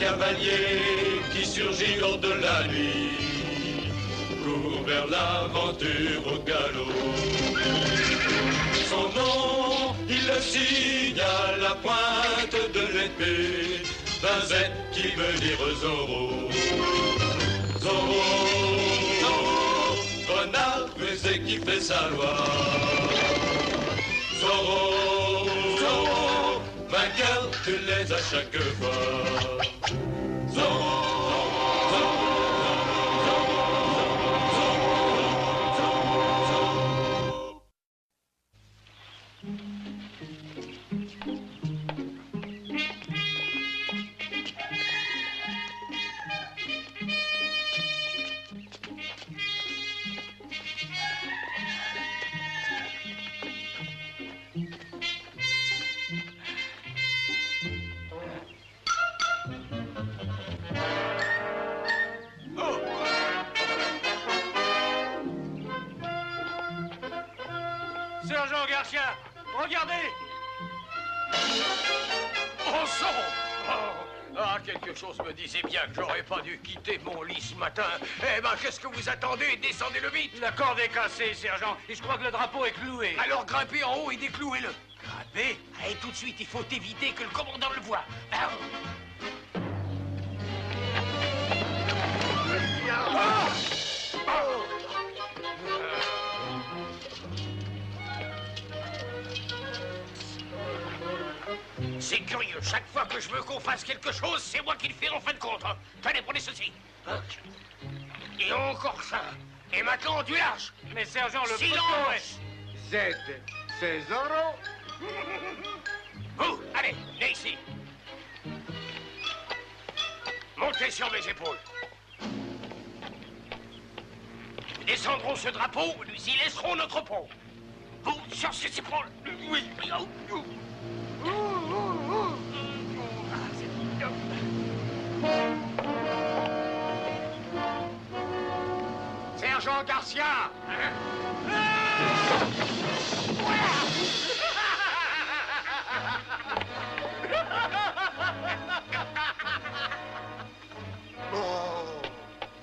cavalier qui surgit hors de la nuit, court vers l'aventure au galop. Son nom, il le signe à la pointe de l'épée, d'un Z qui veut dire Zorro. Zorro, Zorro, renard rusé qui fait sa loi. Zorro, Zorro, vainqueur, tu l'es à chaque fois. Zorro. Sergent Garcia, regardez! Oh, sang! Ah, quelque chose me disait bien que j'aurais pas dû quitter mon lit ce matin. Eh ben, qu'est-ce que vous attendez? Descendez-le vite! La corde est cassée, sergent, et je crois que le drapeau est cloué. Alors grimpez en haut et déclouez-le. Grimpez? Allez, tout de suite, il faut éviter que le commandant le voie. Ah. C'est curieux, chaque fois que je veux qu'on fasse quelque chose, c'est moi qui le fais en fin de compte. Hein. Tenez, prenez ceci. Et encore ça. Et maintenant, du lâches. Mais sergent, le silence. Z, c'est Zorro. Vous, allez, venez ici. Montez sur mes épaules. Nous descendrons ce drapeau, nous y laisserons notre pont. Vous, sur ses épaules. Oui. Sergent Garcia!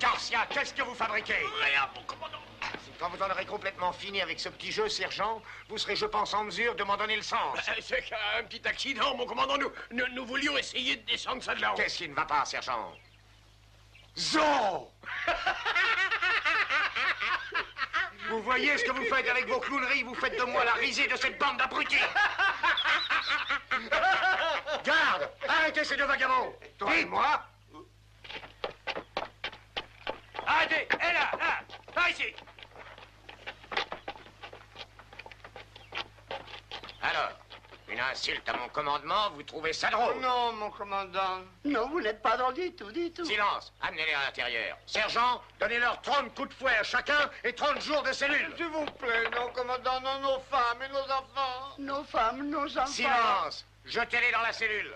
Garcia, qu'est-ce que vous fabriquez? Rien, mon commandant. Quand vous en aurez complètement fini avec ce petit jeu, sergent, vous serez, je pense, en mesure de m'en donner le sens. C'est un petit accident, mon commandant. Nous voulions essayer de descendre ça de là-haut. Qu'est-ce qui ne va pas, sergent? Zo! Vous voyez ce que vous faites avec vos clowneries? Vous faites de moi la risée de cette bande d'abrutis. Garde! Arrêtez ces deux vagabonds! Toi et moi? Arrêtez! Et là! Là, ici! Alors, une insulte à mon commandement, vous trouvez ça drôle? Non, mon commandant. Non, vous n'êtes pas drôle du tout, du tout. Silence, amenez-les à l'intérieur. Sergent, donnez-leur 30 coups de fouet à chacun et 30 jours de cellule. S'il vous plaît, non, commandant, non, nos femmes et nos enfants. Nos femmes, nos enfants. Silence, jetez-les dans la cellule.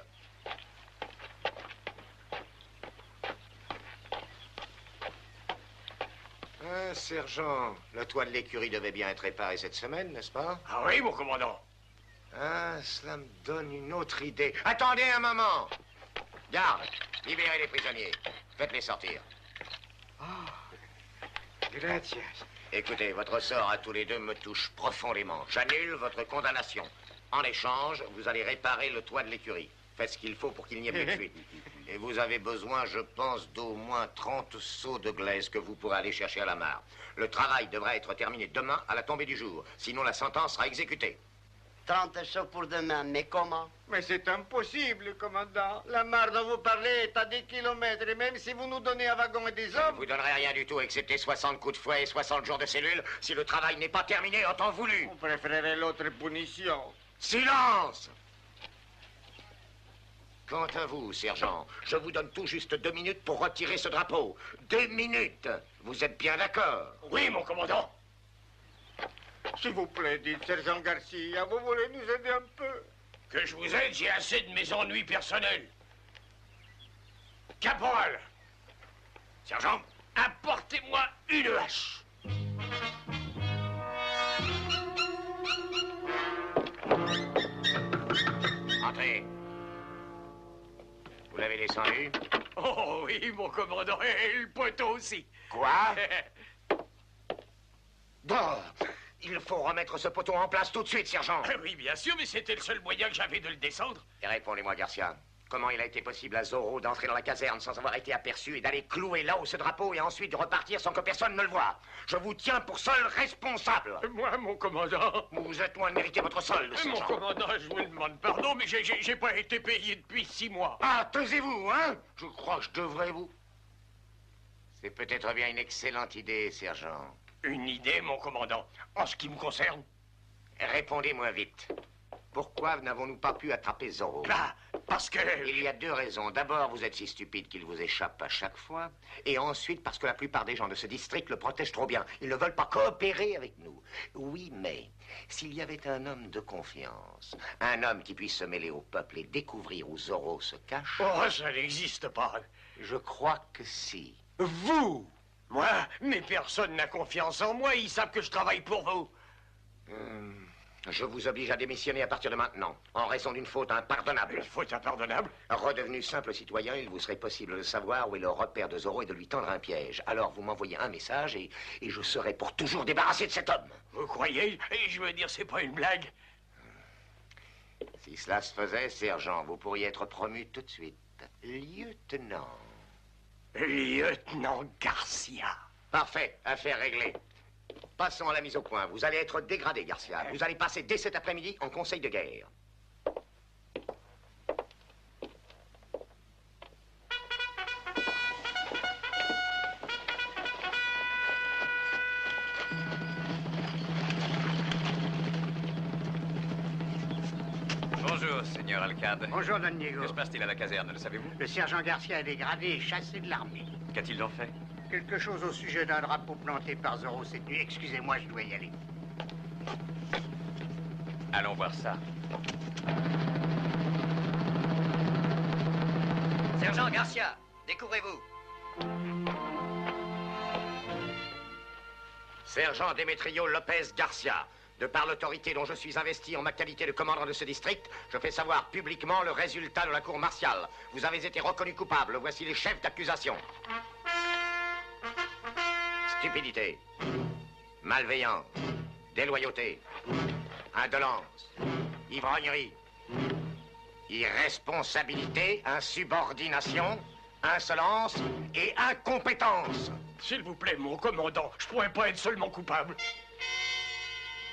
Ah, sergent, le toit de l'écurie devait bien être réparé cette semaine, n'est-ce pas? Ah oui, mon commandant. Ah, cela me donne une autre idée. Attendez un moment. Garde, libérez les prisonniers. Faites-les sortir. Gracias. Écoutez, votre sort à tous les deux me touche profondément. J'annule votre condamnation. En échange, vous allez réparer le toit de l'écurie. Faites ce qu'il faut pour qu'il n'y ait plus de fuite. Et vous avez besoin, je pense, d'au moins 30 seaux de glaise que vous pourrez aller chercher à la mare. Le travail devra être terminé demain à la tombée du jour. Sinon, la sentence sera exécutée. 30 sous pour demain, mais comment? Mais c'est impossible, commandant. La mare dont vous parlez est à 10 kilomètres. Et même si vous nous donnez un wagon et des Je hommes... ne vous donnerai rien du tout, excepté 60 coups de fouet et 60 jours de cellule, si le travail n'est pas terminé en temps voulu. On préférerait l'autre punition. Silence! Quant à vous, sergent, je vous donne tout juste 2 minutes pour retirer ce drapeau. 2 minutes! Vous êtes bien d'accord? Oui, mon commandant. S'il vous plaît, dites, sergent Garcia, vous voulez nous aider un peu? Que je vous aide, j'ai assez de mes ennuis personnels. Caporal! Sergent, apportez-moi une hache. Entrez. Vous l'avez descendu? Oh oui, mon commandant, et le poteau aussi. Quoi? Bon, il faut remettre ce poteau en place tout de suite, sergent. Oui, bien sûr, mais c'était le seul moyen que j'avais de le descendre. Et répondez-moi, Garcia. Comment il a été possible à Zorro d'entrer dans la caserne sans avoir été aperçu et d'aller clouer là-haut ce drapeau et ensuite de repartir sans que personne ne le voie? Je vous tiens pour seul responsable. Moi, mon commandant... Vous êtes loin de mériter votre solde, Mon sergent. commandant, je vous demande pardon, mais j'ai pas été payé depuis 6 mois. Ah, taisez-vous, hein? Je crois que je devrais vous... C'est peut-être bien une excellente idée, sergent. Une idée, mon commandant. En ce qui me concerne... Répondez-moi vite. Pourquoi n'avons-nous pas pu attraper Zorro? Bah, parce que... Il y a 2 raisons. D'abord, vous êtes si stupide qu'il vous échappe à chaque fois. Et ensuite, parce que la plupart des gens de ce district le protègent trop bien. Ils ne veulent pas coopérer avec nous. Oui, mais s'il y avait un homme de confiance, un homme qui puisse se mêler au peuple et découvrir où Zorro se cache... Oh, ça n'existe pas. Je crois que si. Vous? Moi? Mais personne n'a confiance en moi. Ils savent que je travaille pour vous. Je vous oblige à démissionner à partir de maintenant, en raison d'une faute impardonnable. Une faute impardonnable? Redevenu simple citoyen, il vous serait possible de savoir où est le repère de Zorro et de lui tendre un piège. Alors vous m'envoyez un message et je serai pour toujours débarrassé de cet homme. Vous croyez? Et je veux dire, c'est pas une blague. Si cela se faisait, sergent, vous pourriez être promu tout de suite. Lieutenant. Lieutenant Garcia. Parfait, affaire réglée. Passons à la mise au point. Vous allez être dégradé, Garcia. Vous allez passer dès cet après-midi en conseil de guerre. Bonjour, Seigneur Alcade. Bonjour, Don Diego. Que se passe-t-il à la caserne, le savez-vous? Le sergent Garcia est dégradé et chassé de l'armée. Qu'a-t-il donc fait? Quelque chose au sujet d'un drapeau planté par Zorro cette nuit. Excusez-moi, je dois y aller. Allons voir ça. Sergent Garcia, découvrez-vous. Sergent Demetrio Lopez Garcia. De par l'autorité dont je suis investi en ma qualité de commandant de ce district, je fais savoir publiquement le résultat de la cour martiale. Vous avez été reconnu coupable. Voici les chefs d'accusation. Stupidité, malveillance, déloyauté, indolence, ivrognerie, irresponsabilité, insubordination, insolence et incompétence. S'il vous plaît, mon commandant, je pourrais pas être seulement coupable.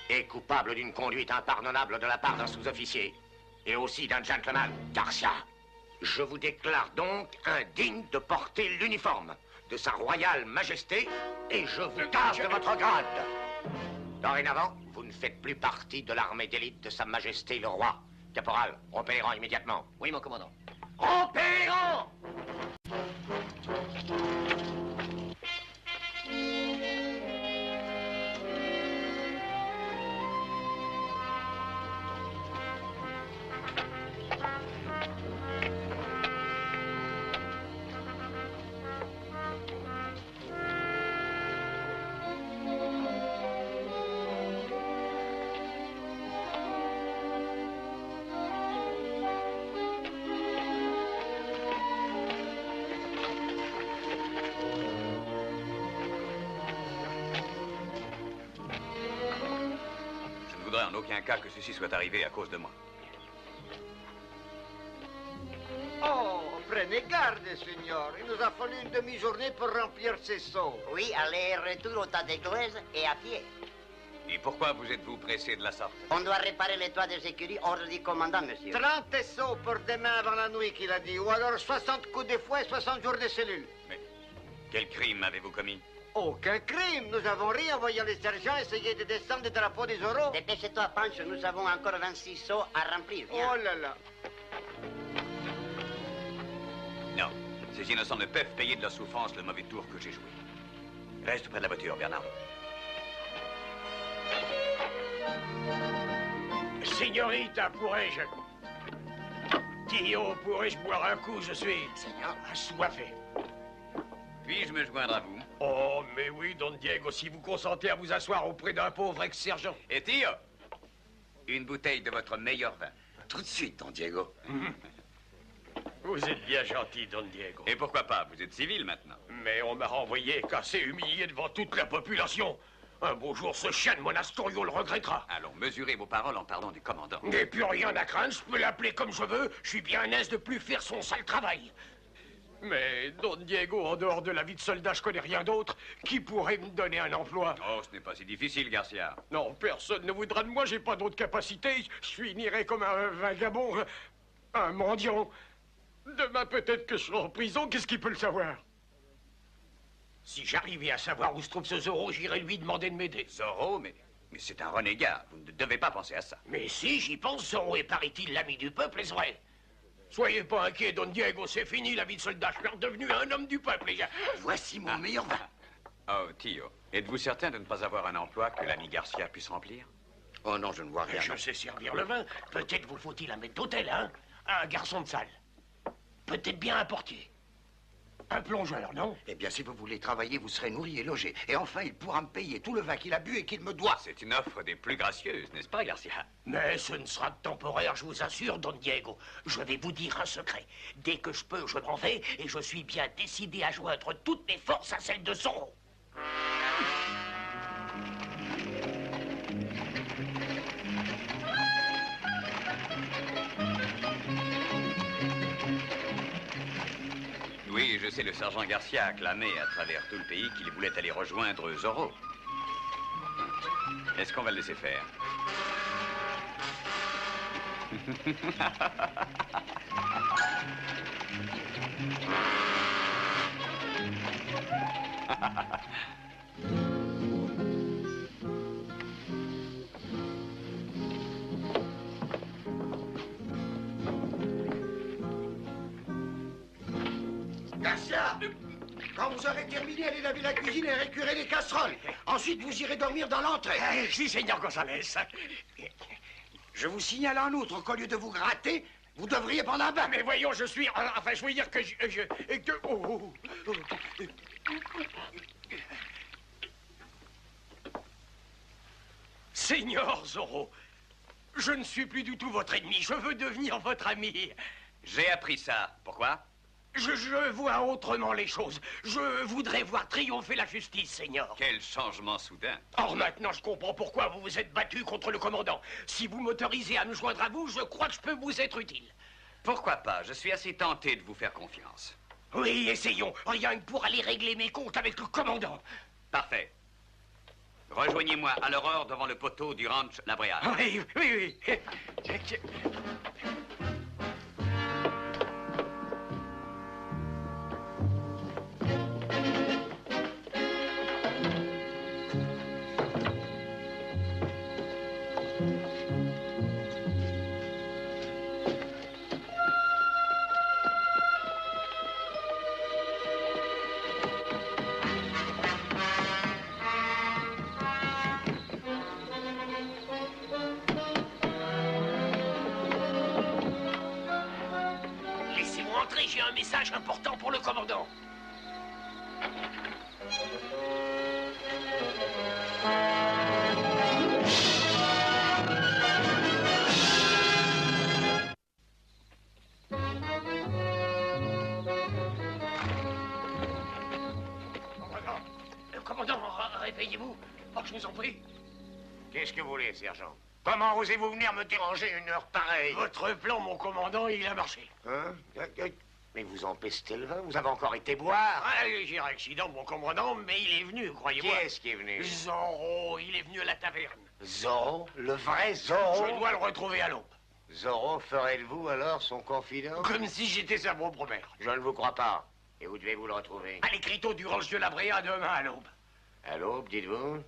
Et coupable d'une conduite impardonnable de la part d'un sous-officier. Et aussi d'un gentleman, Garcia. Je vous déclare donc indigne de porter l'uniforme de sa royale majesté et je vous casse de votre grade. Dorénavant, vous ne faites plus partie de l'armée d'élite de sa majesté le roi. Caporal, rompez les rangs immédiatement. Oui, mon commandant. Rompez les rangs! Je ne voudrais en aucun cas que ceci soit arrivé à cause de moi. Oh, prenez garde, Seigneur. Il nous a fallu une demi-journée pour remplir ces seaux. Oui, aller-retour au tas d'église et à pied. Et pourquoi vous êtes-vous pressé de la sorte? On doit réparer les toits de sécurité, ordre du commandant, monsieur. 30 seaux pour demain avant la nuit, qu'il a dit. Ou alors 60 coups de fouet, 60 jours de cellule. Mais quel crime avez-vous commis? Aucun crime. Nous avons rien. Voyons les sergents essayer de descendre le drapeau des Zorro. Dépêche-toi, Pancho, nous avons encore 26 seaux à remplir. Viens. Oh là là. Non, ces innocents ne peuvent payer de leur souffrance le mauvais tour que j'ai joué. Reste près de la voiture, Bernardo. Signorita, pourrais-je... Tio, pourrais-je boire un coup? Je suis... assoiffé. Puis-je me joindre à vous? Oh, mais oui, Don Diego, si vous consentez à vous asseoir auprès d'un pauvre ex-sergent. Et Tio, une bouteille de votre meilleur vin. Tout de suite, Don Diego. Vous êtes bien gentil, Don Diego. Et pourquoi pas? Vous êtes civil maintenant. Mais on m'a renvoyé, cassé, humilié devant toute la population. Un beau jour, ce chien de Monastorio le regrettera. Allons, mesurez vos paroles en parlant du commandant. N'ai plus rien à craindre, je peux l'appeler comme je veux. Je suis bien aise de plus faire son sale travail. Mais, Don Diego, en dehors de la vie de soldat, je connais rien d'autre. Qui pourrait me donner un emploi? Oh, ce n'est pas si difficile, Garcia. Non, personne ne voudra de moi, j'ai pas d'autre capacité. Je finirai comme un vagabond, un mendiant. Demain, peut-être que je serai en prison, qu'est-ce qu'il peut le savoir? Si j'arrivais à savoir où se trouve ce Zorro, j'irais lui demander de m'aider. Zorro, mais c'est un renégat. Vous ne devez pas penser à ça. Mais si, j'y pense, Zorro est, paraît-il, l'ami du peuple, est-ce vrai? Soyez pas inquiet, Don Diego, c'est fini la vie de soldat. Je suis redevenu un homme du peuple, déjà. Voici mon meilleur vin. Oh, Tio, êtes-vous certain de ne pas avoir un emploi que l'ami Garcia puisse remplir? Oh non, je ne vois rien. Je sais servir le vin. Peut-être vous faut-il un maître d'hôtel, hein? Un garçon de salle. Peut-être bien un portier. Un plongeur, non? Eh bien, si vous voulez travailler, vous serez nourri et logé. Et enfin, il pourra me payer tout le vin qu'il a bu et qu'il me doit. C'est une offre des plus gracieuses, n'est-ce pas, Garcia? Mais ce ne sera que temporaire, je vous assure, Don Diego. Je vais vous dire un secret. Dès que je peux, je m'en vais, et je suis bien décidé à joindre toutes mes forces à celles de Zorro. Oui, je sais, le sergent Garcia a clamé à travers tout le pays qu'il voulait aller rejoindre Zorro. Est-ce qu'on va le laisser faire? Garcia, quand vous aurez terminé, allez laver la cuisine et récurer les casseroles. Ensuite, vous irez dormir dans l'entrée. Si, Seigneur González. Je vous signale en outre qu'au lieu de vous gratter, vous devriez prendre un bain. Mais voyons, je suis... Enfin, je veux dire que Seigneur Zorro, je ne suis plus du tout votre ennemi. Je veux devenir votre ami. J'ai appris ça. Pourquoi? Je vois autrement les choses. Je voudrais voir triompher la justice, Seigneur. Quel changement soudain. Or, maintenant, je comprends pourquoi vous vous êtes battu contre le commandant. Si vous m'autorisez à me joindre à vous, je crois que je peux vous être utile. Pourquoi pas? Je suis assez tenté de vous faire confiance. Oui, essayons. Rien que pour aller régler mes comptes avec le commandant. Parfait. Rejoignez-moi à l'aurore devant le poteau du ranch La Brea. Oui, oui, oui. Laissez-moi entrer, j'ai un message important pour le commandant. Commandant, réveillez-vous. Oh, je vous en prie. Qu'est-ce que vous voulez, sergent? Comment osez-vous venir me déranger une heure pareille? Votre plan, mon commandant, il a marché. Hein? Mais vous empestez le vin, vous avez encore été boire. Ah, j'ai un accident, mon commandant, mais il est venu, Qui croyez-moi. est-ce qui est venu? Zorro, il est venu à la taverne. Zorro? Le vrai Zorro? Je dois le retrouver à l'aube. Zorro ferait de vous alors son confident? Comme si j'étais sa propre mère. Je ne vous crois pas. Et où devez-vous le retrouver? À l'écriteau du ranch de la Brea demain à l'aube. À l'aube, dites-vous?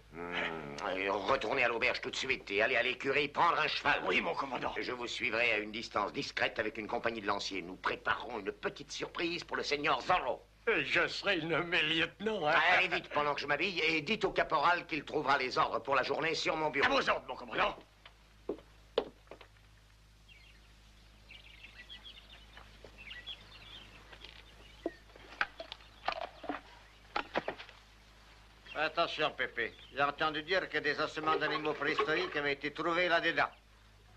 Retournez à l'auberge tout de suite et allez à l'écurie prendre un cheval. Oui, mon commandant. Je vous suivrai à une distance discrète avec une compagnie de lanciers. Nous préparerons une petite surprise pour le seigneur Zorro. Et je serai nommé lieutenant, hein. Allez vite pendant que je m'habille et dites au caporal qu'il trouvera les ordres pour la journée sur mon bureau. À vos ordres, mon commandant. Attention, Pépé. J'ai entendu dire que des ossements d'animaux préhistoriques avaient été trouvés là-dedans.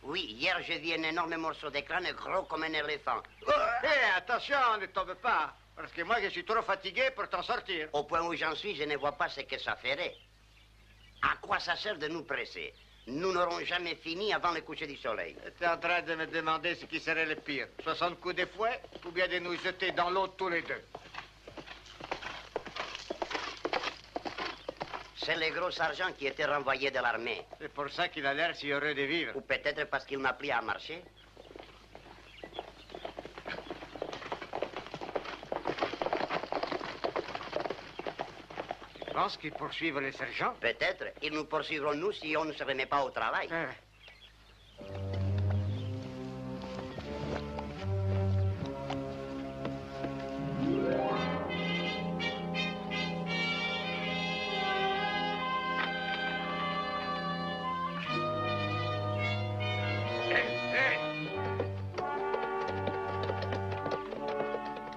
Oui, hier j'ai vu un énorme morceau de crâne gros comme un éléphant. Hé, attention, ne tombe pas. Parce que moi, je suis trop fatigué pour t'en sortir. Au point où j'en suis, je ne vois pas ce que ça ferait. À quoi ça sert de nous presser? Nous n'aurons jamais fini avant le coucher du soleil. Tu es en train de me demander ce qui serait le pire. 60 coups de fouet ou bien de nous jeter dans l'eau tous les deux. C'est le gros sergent qui était renvoyé de l'armée. C'est pour ça qu'il a l'air si heureux de vivre. Ou peut-être parce qu'il m'a pris à marcher. Tu penses qu'ils poursuivent les sergents? Peut-être. Ils nous poursuivront, nous, si on ne se remet pas au travail.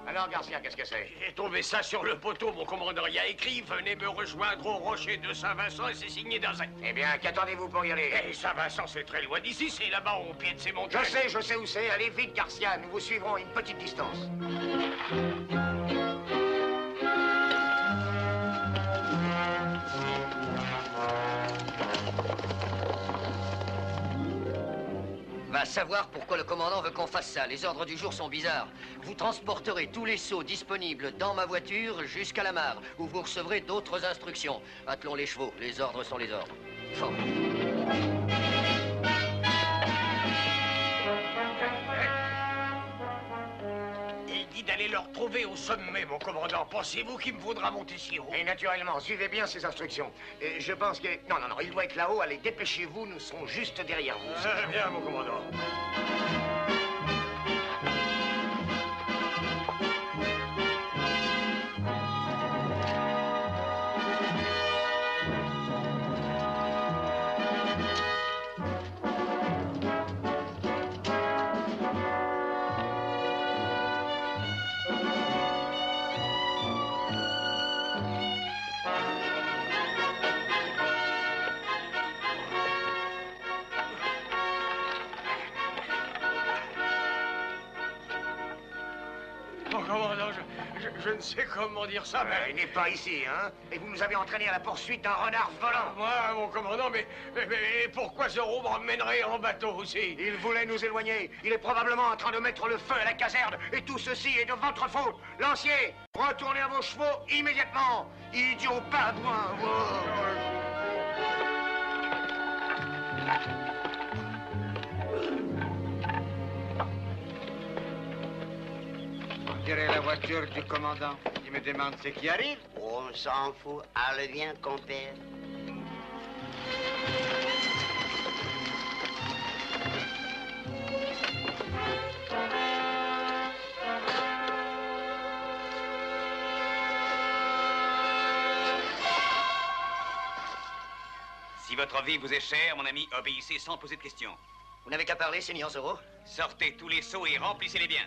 Alors, Garcia, qu'est-ce que c'est? J'ai trouvé ça sur le poteau, mon commandant. Il y a écrit « Venez me rejoindre au rocher de Saint-Vincent » et c'est signé dans un... Eh bien, qu'attendez-vous pour y aller? Eh, Saint-Vincent, c'est très loin d'ici, c'est là-bas au pied de ces montagnes. Je sais où c'est. Allez vite, Garcia, nous vous suivrons à une petite distance. Va savoir pourquoi le commandant veut qu'on fasse ça. Les ordres du jour sont bizarres. Vous transporterez tous les seaux disponibles dans ma voiture jusqu'à la mare, où vous recevrez d'autres instructions. Attelons les chevaux, les ordres sont les ordres. Fort. Il dit d'aller le retrouver au sommet, mon commandant. Pensez-vous qu'il me faudra monter si haut? Et naturellement, suivez bien ces instructions. Je pense que... Non, il doit être là-haut. Allez, dépêchez-vous, nous serons juste derrière vous. Bien, mon commandant. Mon commandant, je ne sais comment dire ça, mais... Il n'est pas ici, hein? Et vous nous avez entraîné à la poursuite d'un renard volant. Moi, mon commandant, mais pourquoi Zorro m'emmènerait en bateau aussi? Il voulait nous éloigner. Il est probablement en train de mettre le feu à la caserne. Et tout ceci est de votre faute. Lancier, retournez à vos chevaux immédiatement. Idiot pingouin. On dirait la voiture du commandant. Il me demande ce qui arrive. On s'en fout. Allez, viens, compère. Si votre vie vous est chère, mon ami, obéissez sans poser de questions. Vous n'avez qu'à parler, Seigneur Zorro. Sortez tous les seaux et remplissez-les bien.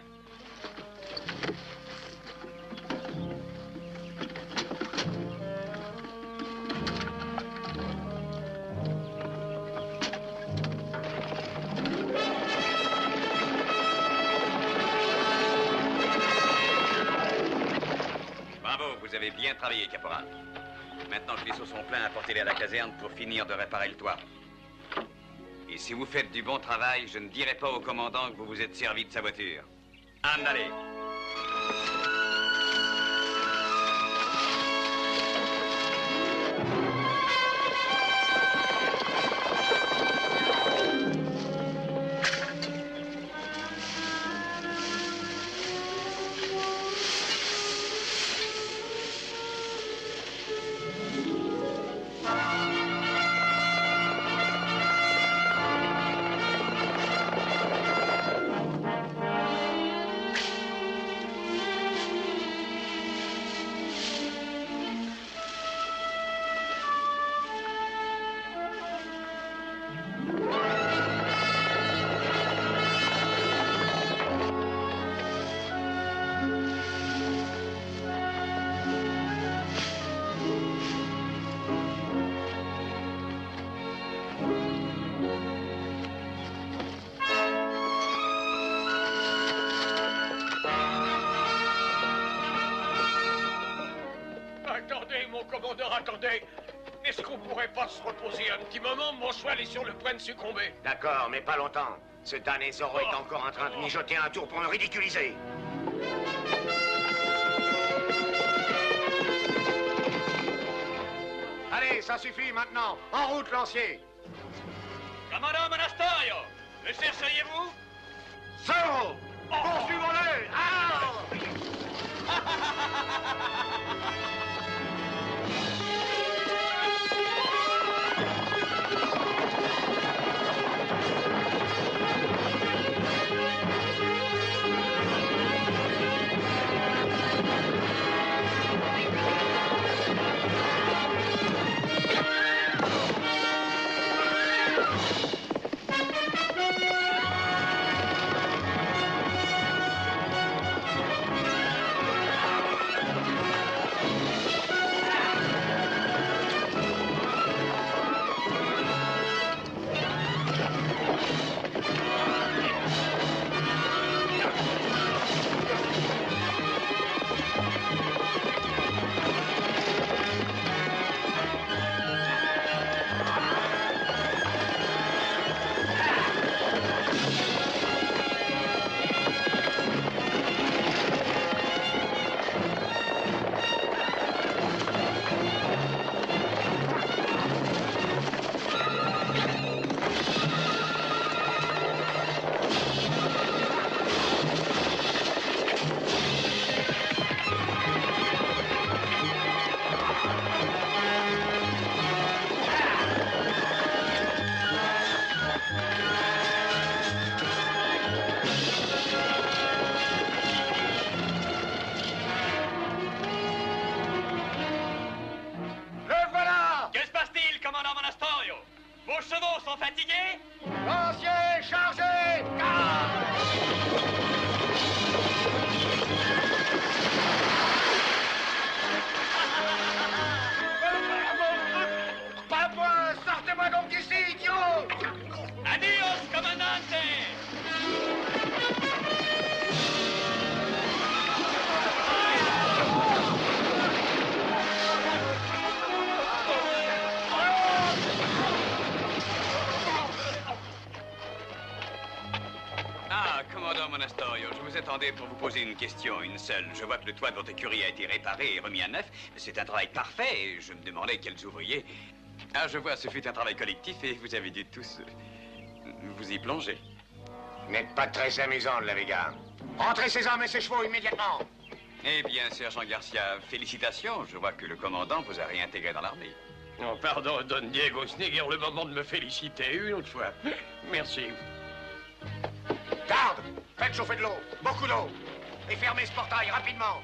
Bravo, vous avez bien travaillé, caporal. Maintenant que les seaux sont pleins, apportez-les à la caserne pour finir de réparer le toit. Et si vous faites du bon travail, je ne dirai pas au commandant que vous vous êtes servi de sa voiture. Andale. commandeur, attendez. Est-ce qu'on pourrait pas se reposer un petit moment? Mon cheval est sur le point de succomber. D'accord, mais pas longtemps. Ce damné Zorro est encore en train de mijoter un tour pour me ridiculiser. Allez, ça suffit maintenant. En route, lancier. Commandant Monastorio, le chercheriez-vous? Zorro! Poursuivons-le! Pour vous poser une question, une seule. Je vois que le toit de votre écurie a été réparé et remis à neuf. C'est un travail parfait et je me demandais quels ouvriers. Ah, je vois, ce fut un travail collectif et vous avez dû tous vous y plonger. Vous n'êtes pas très amusant, de la Vega. Rentrez ces hommes et ces chevaux immédiatement. Eh bien, sergent Garcia, félicitations. Je vois que le commandant vous a réintégré dans l'armée. Oh, pardon, Don Diego, ce n'est guère le moment de me féliciter une autre fois. Merci. Garde! Faites chauffer de l'eau, beaucoup d'eau. Et fermez ce portail rapidement.